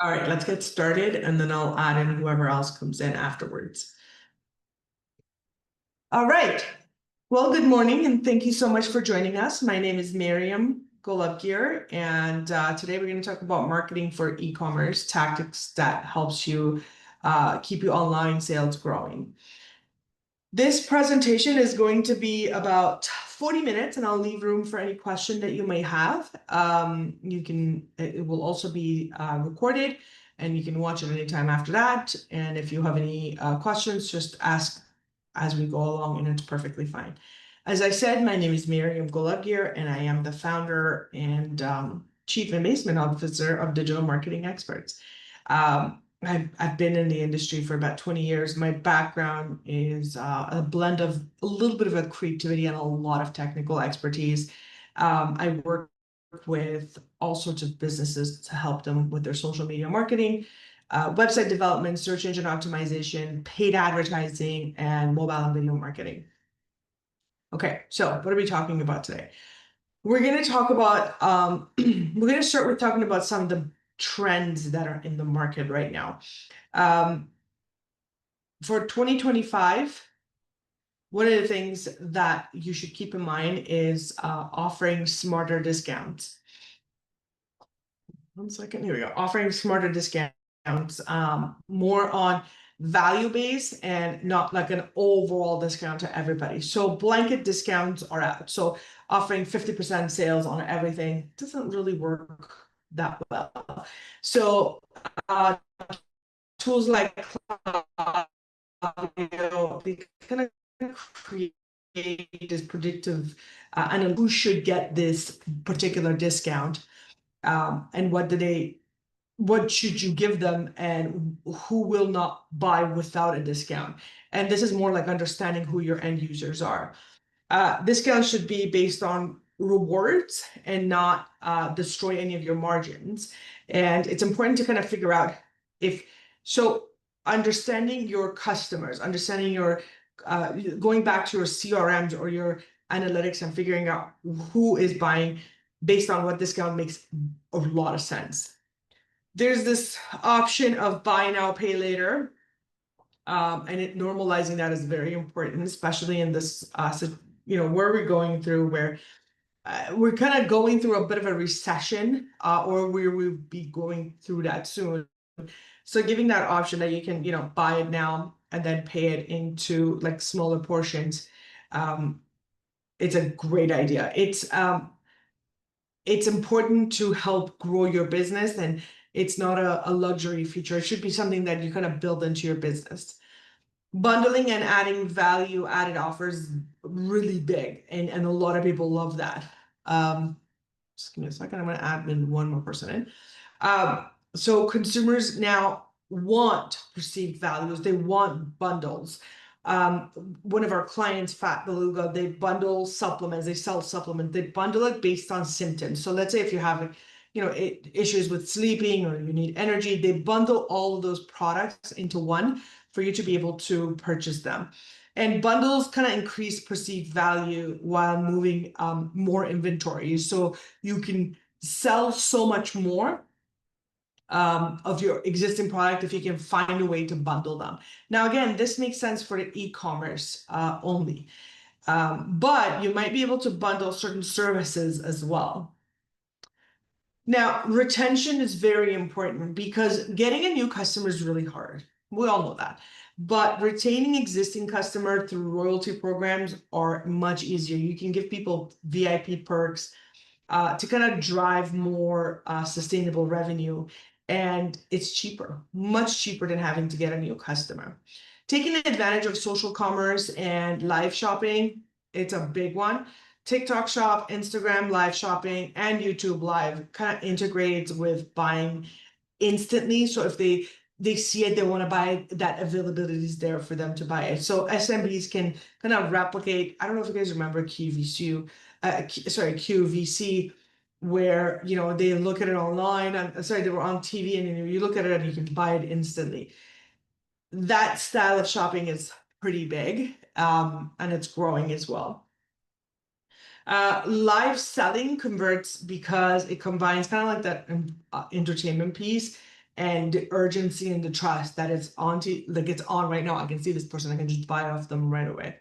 All right, let's get started and then I'll add in whoever else comes in afterwards. All right. Well, good morning and thank you so much for joining us. My name is Miriam Golubgir, and today we're going to talk about marketing for e-commerce tactics that helps you keep your online sales growing. This presentation is going to be about 40 minutes, and I'll leave room for any question that you may have. It will also be recorded, and you can watch it anytime after that. And if you have any questions, just ask as we go along, and it's perfectly fine. As I said, my name is Miriam Golubgir, and I am the founder and Chief Investment Officer of Digital Marketing Experts. I've been in the industry for about 20 years. My background is a blend of a little bit of a creativity and a lot of technical expertise. I work with all sorts of businesses to help them with their social media marketing, website development, search engine optimization, paid advertising, and mobile and video marketing. Okay, so what are we talking about today? We're going to talk about, we're going to start with talking about some of the trends that are in the market right now. For 2025, one of the things that you should keep in mind is offering smarter discounts. One second, here we go. Offering smarter discounts, more on value-based and not like an overall discount to everybody. So blanket discounts are out. So offering 50% sales on everything doesn't really work that well. So tools like they kind of create this predictive and who should get this particular discount, and what should you give them, and who will not buy without a discount. And this is more like understanding who your end users are. Discounts should be based on rewards and not destroy any of your margins. And it's important to kind of figure out understanding your customers, understanding your going back to your CRMs or your analytics and figuring out who is buying based on what discount makes a lot of sense. There's this option of buy now, pay later, and normalizing that is very important, especially in this, where we're going through, where we're kind of going through a bit of a recession, or we will be going through that soon. So giving that option that you can, buy it now and then pay it into like smaller portions, it's a great idea. It's important to help grow your business, and it's not a luxury feature. It should be something that you kind of build into your business. Bundling and adding value added offers really big, and a lot of people love that. Just give me a second. I'm going to add in one more person in. So consumers now want perceived values. They want bundles. One of our clients, Fat Beluga, they bundle supplements. They sell supplements. They bundle it based on symptoms. So let's say if you're having, issues with sleeping or you need energy, they bundle all of those products into one for you to be able to purchase them. And bundles kind of increase perceived value while moving more inventory. So you can sell so much more of your existing product if you can find a way to bundle them. Now, again, this makes sense for the e-commerce only, but you might be able to bundle certain services as well. Now, retention is very important because getting a new customer is really hard. We all know that. But retaining existing customer through loyalty programs are much easier. You can give people VIP perks to kind of drive more sustainable revenue. And it's cheaper, much cheaper than having to get a new customer. Taking advantage of social commerce and live shopping, it's a big one. TikTok Shop, Instagram live shopping, and YouTube Live kind of integrates with buying instantly. So if they see it, they want to buy it, that availability is there for them to buy it. So SMBs can kind of replicate. I don't know if you guys remember QVC, where they look at it online, and they were on TV, and you look at it and you can buy it instantly. That style of shopping is pretty big, and it's growing as well. Live selling converts because it combines kind of like that entertainment piece and the urgency and the trust that it's on to, like it's on right now. I can see this person, I can just buy off them right away.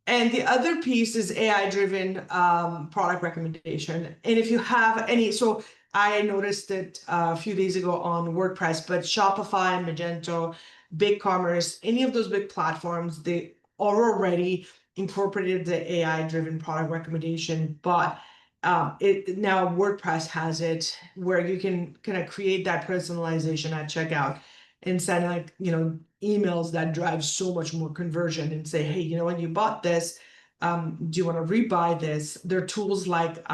And the other piece is AI-driven product recommendation. And if you have any, so I noticed it a few days ago on WordPress, but Shopify, Magento, BigCommerce, any of those big platforms, they are already incorporated the AI-driven product recommendation, but it now WordPress has it where you can kind of create that personalization at checkout and send like, emails that drive so much more conversion and say, hey, when you bought this, do you want to rebuy this? There are tools like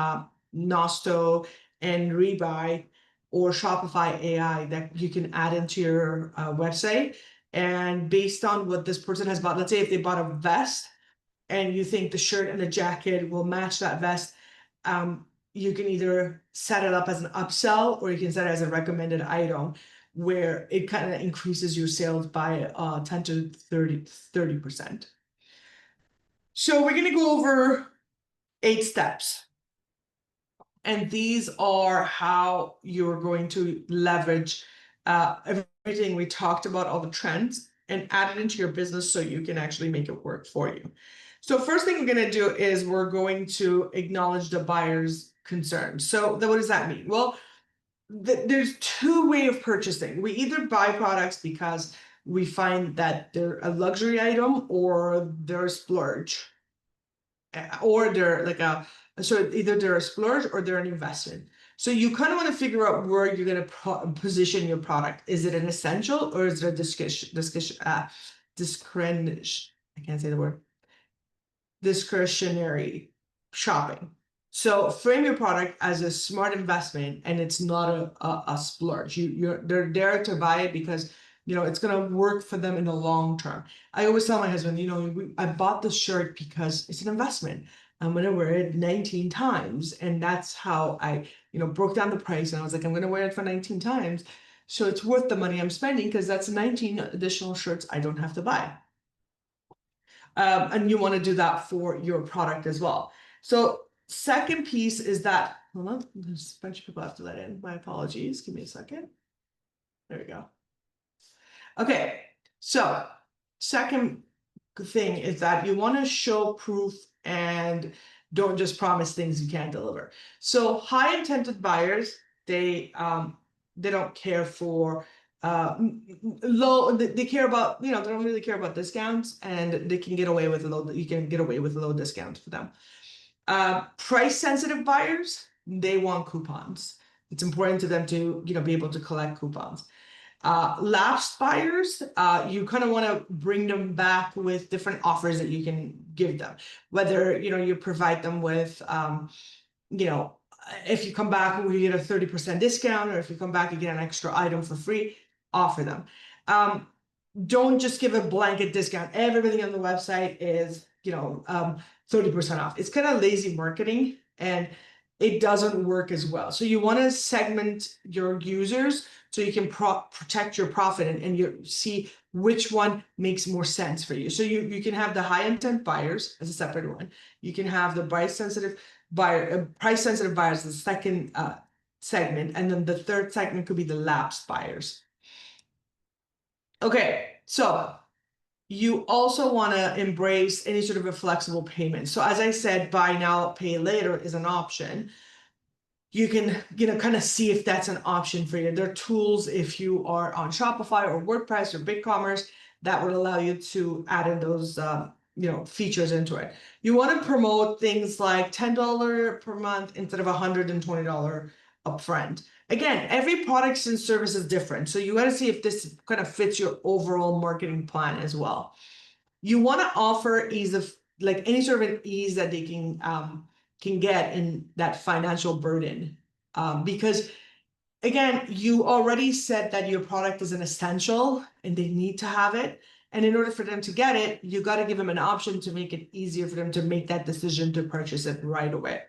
Nosto and Rebuy or Shopify AI that you can add into your website. And based on what this person has bought, let's say if they bought a vest and you think the shirt and the jacket will match that vest, you can either set it up as an upsell or you can set it as a recommended item where it kind of increases your sales by 10 to 30%. So we're going to go over 8 steps. And these are how you're going to leverage everything we talked about, all the trends, and add it into your business so you can actually make it work for you. So first thing we're going to do is we're going to acknowledge the buyer's concerns. So what does that mean? Well, there's 2 ways of purchasing. We either buy products because we find that they're a luxury item or they're a splurge, or they're like so either they're a splurge or they're an investment. So you kind of want to figure out where you're going to position your product. Is it an essential or is it a I can't say the word, discretionary shopping? So frame your product as a smart investment, and it's not a splurge. They're there to buy it because it's gonna work for them in the long term. I always tell my husband, I bought this shirt because it's an investment. I'm gonna wear it 19 times, and that's how I broke down the price. And I was like, I'm gonna wear it for 19 times, so it's worth the money I'm spending because that's 19 additional shirts I don't have to buy. And you want to do that for your product as well. So second piece is that, hold on, there's a bunch of people I have to let in. My apologies. Give me a second. There we go. Okay, so second thing is that you want to show proof and don't just promise things you can't deliver. So high intended buyers, they don't care for they care about, they don't really care about discounts, and they can get away with you can get away with low discounts for them. Price sensitive buyers, they want coupons. It's important to them to be able to collect coupons. Lapsed buyers, you kind of want to bring them back with different offers that you can give them, whether you provide them with if you come back we get a 30% discount, or if you come back you get an extra item for free, offer them. Don't just give a blanket discount. Everything on the website is 30% off. It's kind of lazy marketing and it doesn't work as well. So you want to segment your users so you can protect your profit and you see which one makes more sense for you. So you can have the high intent buyers as a separate one. You can have the price sensitive buyers, the second segment, and then the third segment could be the lapsed buyers. Okay, so you also want to embrace any sort of a flexible payment. So as I said, buy now, pay later is an option. You can, kind of see if that's an option for you. There are tools if you are on Shopify or WordPress or BigCommerce that would allow you to add in those, features into it. You want to promote things like $10 per month instead of $120 upfront. Again, every product and service is different. So you got to see if this kind of fits your overall marketing plan as well. You want to offer ease of, like any sort of an ease that they can get in that financial burden. Because again, you already said that your product is an essential and they need to have it. And in order for them to get it, you got to give them an option to make it easier for them to make that decision to purchase it right away.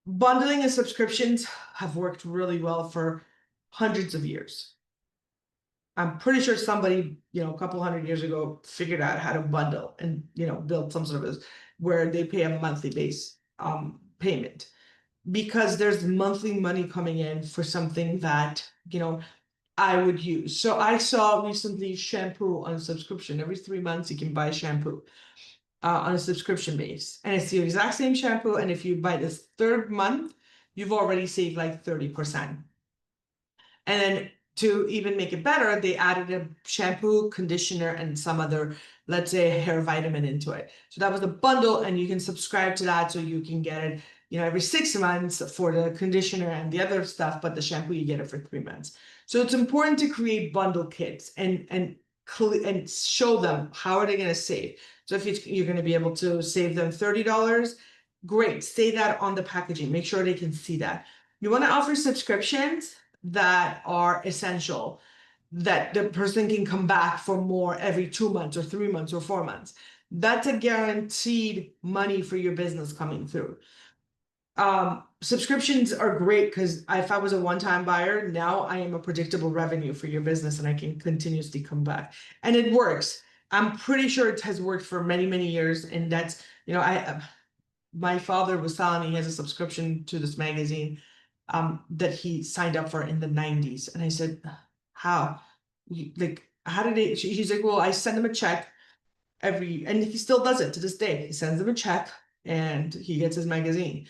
Bundling and subscriptions have worked really well for hundreds of years. I'm pretty sure somebody, a couple hundred years ago figured out how to bundle and, build some sort of where they pay a monthly base payment. because there's monthly money coming in for something that, I would use. So I saw recently shampoo on a subscription. Every 3 months you can buy shampoo on a subscription base. And it's the exact same shampoo. And if you buy this third month, you've already saved like 30%. And then to even make it better, they added a shampoo, conditioner, and some other, let's say, hair vitamin into it. So that was a bundle, and you can subscribe to that so you can get it, every 6 months for the conditioner and the other stuff, but the shampoo you get it for 3 months. So it's important to create bundle kits and show them how are they going to save. So if you're going to be able to save them $30, great. Say that on the packaging. Make sure they can see that. You want to offer subscriptions that are essential, that the person can come back for more every 2 months or 3 months or 4 months. That's a guaranteed money for your business coming through. Subscriptions are great because if I was a one-time buyer, now I am a predictable revenue for your business and I can continuously come back. And it works. I'm pretty sure it has worked for many, many years. And that's, my father was telling me he has a subscription to this magazine that he signed up for in the 90s. And I said, how? How did he? He's like, well, I send him a check and he still does it to this day. He sends him a check and he gets his magazine.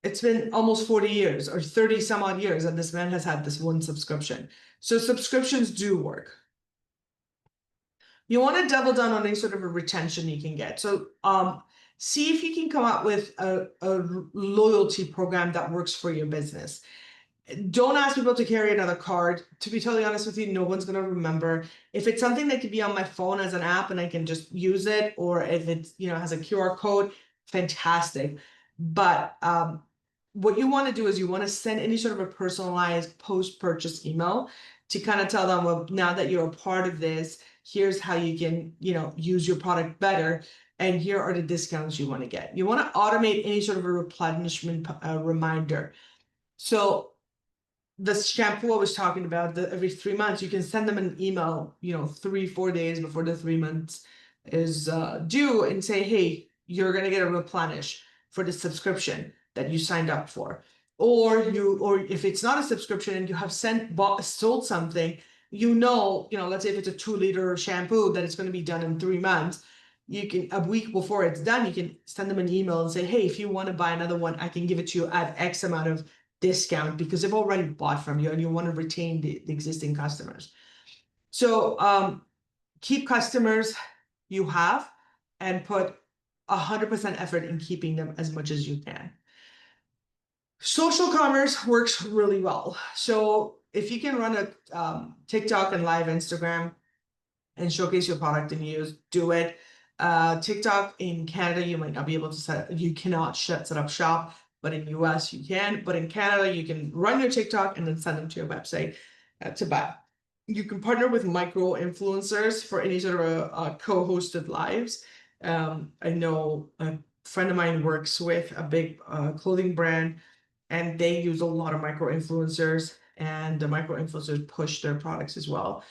It's been almost 40 years or 30 some odd years that this man has had this one subscription. So subscriptions do work. You want to double down on any sort of a retention you can get. So see if you can come up with a loyalty program that works for your business. Don't ask people to carry another card. To be totally honest with you, no one's going to remember. If it's something that could be on my phone as an app and I can just use it, or if it has a QR code, fantastic. But what you want to do is you want to send any sort of a personalized post-purchase email to kind of tell them, well, now that you're a part of this, here's how you can, use your product better. And here are the discounts you want to get. You want to automate any sort of a replenishment reminder. So the shampoo I was talking about, every 3 months, you can send them an email, 3-4 days before the 3 months is due and say, hey, you're going to get a replenish for the subscription that you signed up for. Or if it's not a subscription and you have sold something, let's say if it's a 2-liter shampoo that it's going to be done in 3 months, you can, a week before it's done, you can send them an email and say, hey, if you want to buy another one, I can give it to you at X amount of discount because they've already bought from you and you want to retain the existing customers. So keep customers you have and put 100% effort in keeping them as much as you can. Social commerce works really well. So if you can run a TikTok and live Instagram and showcase your product and use, do it. TikTok in Canada, you might not be able to you cannot set up shop, but in US you can. But in Canada, you can run your TikTok and then send them to your website to buy. You can partner with micro influencers for any sort of co-hosted lives. I know a friend of mine works with a big clothing brand, and they use a lot of micro influencers, and the micro influencers push their products as well.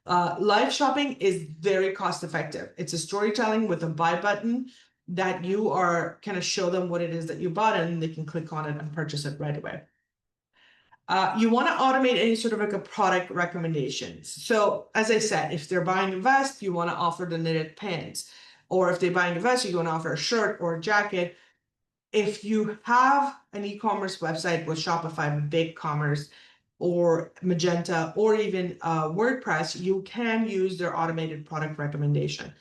Live shopping is very cost effective. It's a storytelling with a buy button that you are kind of show them what it is that you bought and they can click on it and purchase it right away. You want to automate any sort of like a product recommendations. So as I said, if they're buying a vest, you want to offer the knitted pants. Or if they're buying a vest, you want to offer a shirt or a jacket. If you have an e-commerce website with Shopify, BigCommerce, or Magento, or even WordPress, you can use their automated product recommendation.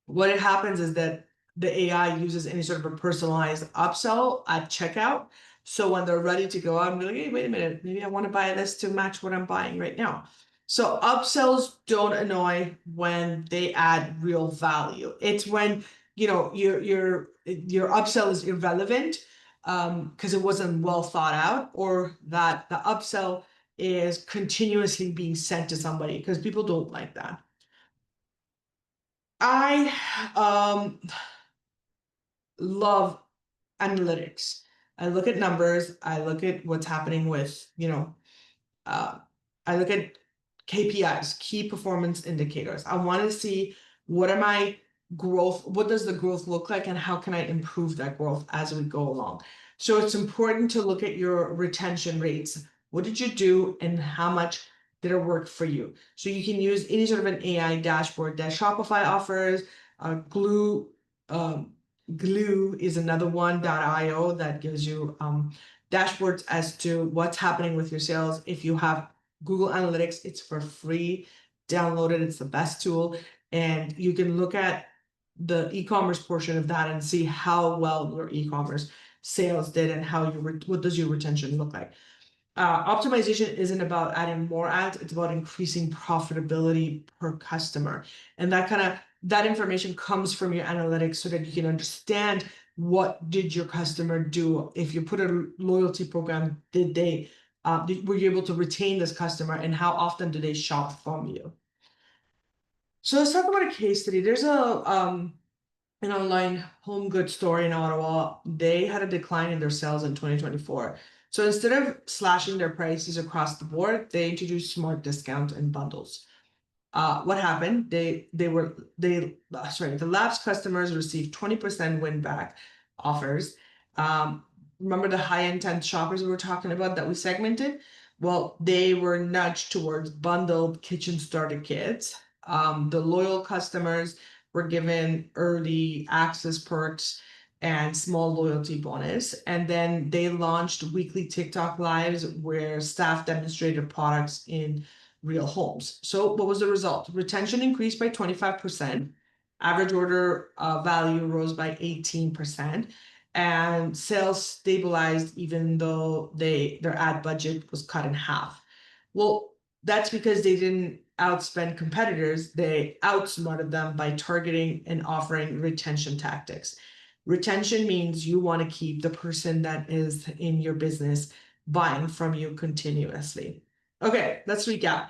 What happens is that the AI uses any sort of a personalized upsell at checkout. So when they're ready to go out and be like, hey, wait a minute, maybe I want to buy this to match what I'm buying right now. So upsells don't annoy when they add real value. It's when your upsell is irrelevant because it wasn't well thought out, or that the upsell is continuously being sent to somebody, because people don't like that. I love analytics. I look at numbers. I look at what's happening with, I look at KPIs, key performance indicators. I want to see what am I growth, what does the growth look like, and how can I improve that growth as we go along? So it's important to look at your retention rates. What did you do and how much did it work for you? So you can use any sort of an AI dashboard that Shopify offers. Glue, Glue is another one, .io, that gives you dashboards as to what's happening with your sales. If you have Google Analytics, it's for free. Download it, it's the best tool. And you can look at the e-commerce portion of that and see how well your e-commerce sales did and how what does your retention look like. Optimization isn't about adding more ads, it's about increasing profitability per customer. And that information comes from your analytics so that you can understand what did your customer do. If you put a loyalty program, were you able to retain this customer, and how often do they shop from you? So let's talk about a case study. There's an online home goods store in Ottawa. They had a decline in their sales in 2024. So instead of slashing their prices across the board, they introduced smart discount and bundles. What happened? The lapsed customers received 20% win back offers. Remember the high intent shoppers we were talking about that we segmented? Well, they were nudged towards bundled kitchen starter kits. The loyal customers were given early access perks and small loyalty bonus. And then they launched weekly TikTok lives where staff demonstrated products in real homes. So what was the result? Retention increased by 25%. Average order value rose by 18%. And sales stabilized even though their ad budget was cut in half. Well, that's because they didn't outspend competitors, they outsmarted them by targeting and offering retention tactics. Retention means you want to keep the person that is in your business buying from you continuously. Okay, let's recap.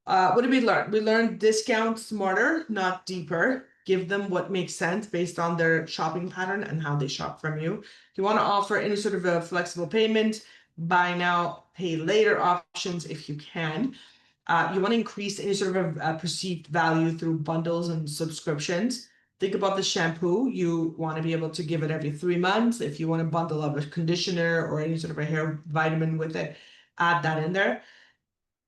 What did we learn? We learned discount smarter, not deeper. Give them what makes sense based on their shopping pattern and how they shop from you. You want to offer any sort of a flexible payment, buy now, pay later options if you can. You want to increase any sort of a perceived value through bundles and subscriptions. Think about the shampoo. You want to be able to give it every 3 months. If you want to bundle up a conditioner or any sort of a hair vitamin with it, add that in there.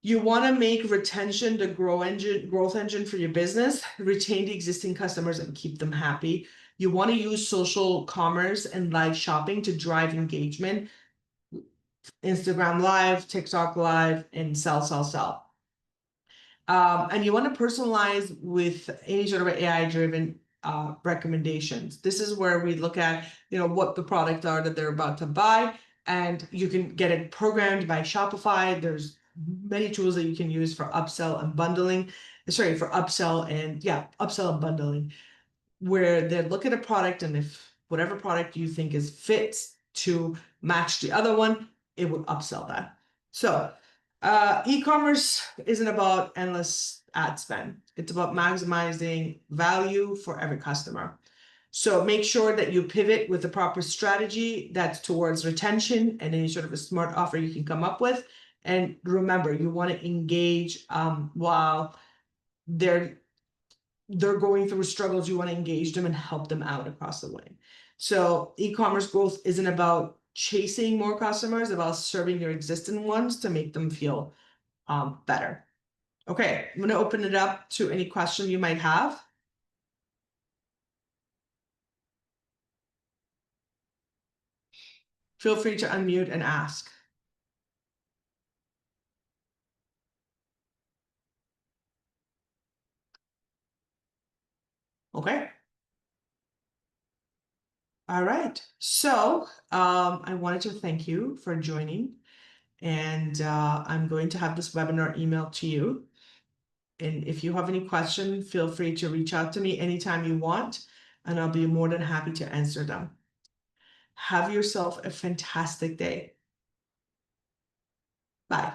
You want to make retention the growth engine for your business. Retain the existing customers and keep them happy. You want to use social commerce and live shopping to drive engagement. Instagram Live, TikTok Live, and sell. And you want to personalize with any sort of AI-driven recommendations. This is where we look at, what the products are that they're about to buy, and you can get it programmed by Shopify. There's many tools that you can use for upsell and bundling. Sorry, for upsell and bundling, where they look at a product, and if whatever product you think is fits to match the other one, it would upsell that. So e-commerce isn't about endless ad spend. It's about maximizing value for every customer. So make sure that you pivot with the proper strategy that's towards retention and any sort of a smart offer you can come up with. And remember, you want to engage while they're going through struggles. You want to engage them and help them out across the way. So e-commerce growth isn't about chasing more customers, about serving your existing ones to make them feel better. Okay, I'm going to open it up to any question you might have. Feel free to unmute and ask. Okay. All right. So I wanted to thank you for joining. And I'm going to have this webinar emailed to you. And if you have any question, feel free to reach out to me anytime you want, and I'll be more than happy to answer them. Have yourself a fantastic day. Bye.